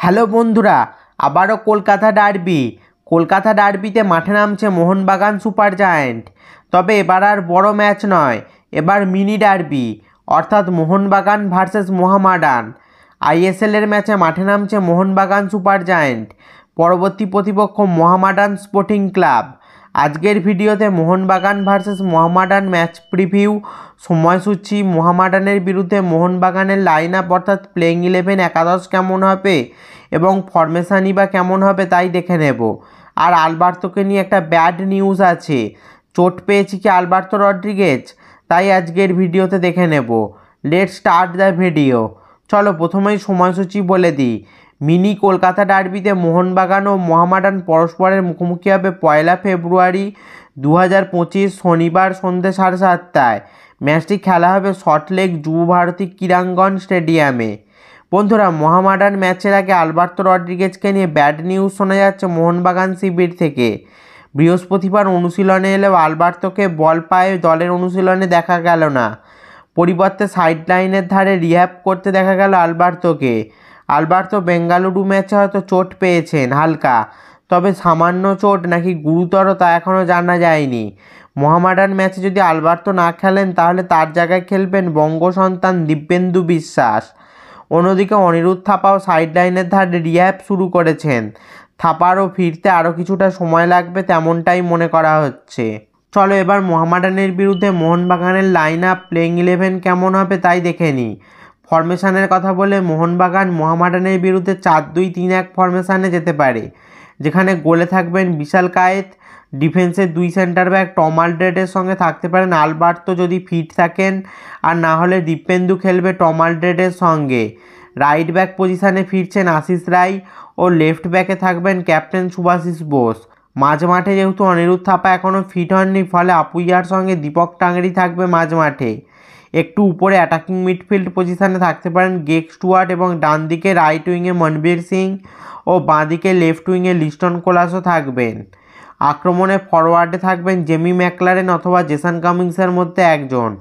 Hello বন্ধুরা, আবারও কলকাতা ডার্বিতে মাঠে নামছে মোহনবাগান সুপার জায়ান্ট। তবে এবার আর বড় ম্যাচ নয়, এবার মিনি ডার্বি, অর্থাৎ মোহনবাগান ভার্সেস মোহামেডান। আইএসএলের ম্যাচে মাঠে নামছে মোহনবাগান সুপার জায়ান্ট, পরবর্তী প্রতিপক্ষ মোহামেডান স্পোর্টিং ক্লাব। আজকের ভিডিওতে Mohun Bagan versus Mohammedan match preview, সময়সূচি, মোহামেডানের বিরুদ্ধে মোহনবাগানের লাইন আপ অর্থাৎ প্লেইং 11 একাদশ কেমন হবে এবং ফরমেশনই বা কেমন হবে তাই দেখে নেব। আর আলবার্তোকে নিয়ে একটা ব্যাড নিউজ আছে, চোট পেয়েছে কি আলবার্তো রড্রিগেজ, তাই আজকের ভিডিওতে দেখে নেব। Let's start the video. চলো প্রথমেই সময়সূচি বলে দিই। মিনি কলকাতা ডার্বিতে মোহনবাগান ও মোহামেডান পরস্পরের মুখোমুখি হবে 1 ফেব্রুয়ারি 2025 শনিবার সন্ধ্যে 7:30টায়। ম্যাচটি খেলা হবে সল্টলেক যুবভারতী ক্রীড়াঙ্গন স্টেডিয়ামে। বন্ধুরা, মোহামেডান ম্যাচের আগে আলবার্তো রড্রিগেজকে নিয়ে ব্যাড নিউজ শোনা যাচ্ছে মোহনবাগান শিবির থেকে। বৃহস্পতিবার অনুশীলনে এলেও আলবার্তোকে বল পায়ে দলের অনুশীলনে দেখা গেল না, পরিবর্তে সাইডলাইনের ধারে রিহ্যাব করতে দেখা গেল আলবার্তোকে। আলবার্তো বেঙ্গালুরু ম্যাচে হয়তো চোট পেয়েছেন হালকা, তবে সামান্য চোট নাকি গুরুতর তা এখনও জানা যায়নি। মোহামেডান ম্যাচে যদি আলবার্তো না খেলেন তাহলে তার জায়গায় খেলবেন বঙ্গ সন্তান দিব্যেন্দু বিশ্বাস। অন্যদিকে অনিরুদ্ধ থাপাও সাইডলাইনের ধারে রিহ্যাব শুরু করেছেন। থাপারও ফিরতে আরও কিছুটা সময় লাগবে তেমনটাই মনে করা হচ্ছে। চলো এবার মোহামেডানের বিরুদ্ধে মোহনবাগানের লাইন আপ প্লেইং 11 কেমন হবে তাই দেখে নিই। ফরমেশনের কথা বলে মোহনবাগান মোহামেডানের বিরুদ্ধে 4-2-3-1 ফরমেশানে যেতে পারে, যেখানে গোলে থাকবেন বিশাল কায়েত, ডিফেন্সের 2 সেন্টার ব্যাক টম আলড্রেডের সঙ্গে থাকতে পারেন আলবার্তো যদি ফিট থাকেন, আর না হলে দিব্যেন্দু খেলবে টম আলড্রেডের সঙ্গে। রাইট ব্যাক পজিশানে ফিরছেন আশিস রায় ও লেফট ব্যাকে থাকবেন ক্যাপ্টেন সুভাশিস বোস। মাঝ মাঠে যেহেতু অনিরুদ্ধ থাপা এখনও ফিট হননি, ফলে আপুইয়ার সঙ্গে দীপক টাঙ্গরি থাকবে মাঝ মাঠে। একটু উপরে অ্যাটাকিং মিডফিল্ড পজিশানে থাকতে পারেন গেক স্টুয়ার্ট এবং ডান দিকে রাইট উইংয়ে মনবীর সিং ও বাঁ দিকে লেফট উইংয়ে লিস্টন কোলাসও থাকবেন। আক্রমণে ফরওয়ার্ডে থাকবেন জেমি ম্যাকলারেন অথবা জেসন কামিংসের মধ্যে একজন।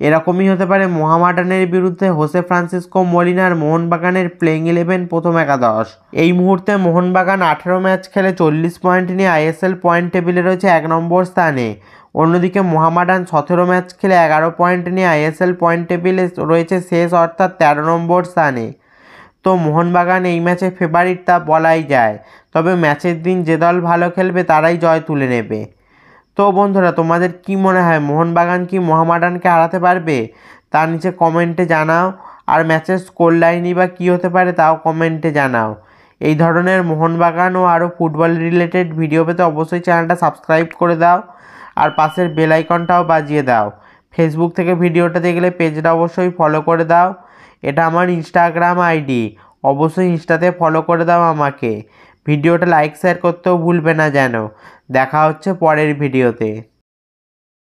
এরকমই হতে পারে মোহামেডানের বিরুদ্ধে হোসে ফ্রান্সিসকো মলিনার মোহনবাগানের প্লেইং 11 প্রথম একাদশ। এই মুহূর্তে মোহনবাগান 18 ম্যাচ খেলে 40 পয়েন্ট নিয়ে আইএসএল পয়েন্ট টেবিলে রয়েছে 1 নম্বর স্থানে। অন্যদিকে মোহামেডান 17 ম্যাচ খেলে 11 পয়েন্ট নিয়ে আইএসএল পয়েন্ট টেবিলে রয়েছে শেষ অর্থাৎ 13 নম্বর স্থানে। তো মোহনবাগান এই ম্যাচে ফেভারিট তা বলাই যায়, তবে ম্যাচের দিন যে দল ভালো খেলবে তারাই জয় তুলে নেবে। তো বন্ধুরা, তোমাদের কি মনে হয় মোহনবাগান কি মোহামেডানকে হারাতে পারবে? তার নিচে কমেন্টে জানাও। আর ম্যাচের স্কোর লাইনই বা কী হতে পারে তাও কমেন্টে জানাও। এই ধরনের মোহনবাগান ও আরও ফুটবল রিলেটেড ভিডিও পেতে অবশ্যই চ্যানেলটা সাবস্ক্রাইব করে দাও আর পাশের বেল আইকনটাও বাজিয়ে দাও। ফেসবুক থেকে ভিডিওটা দেখলে পেজটা অবশ্যই ফলো করে দাও। এটা আমার ইনস্টাগ্রাম আইডি, অবশ্যই ইনস্টাতে ফলো করে দাও আমাকে। ভিডিওটা লাইক শেয়ার করতেও ভুলবে না যেন। দেখা হচ্ছে পরের ভিডিওতে।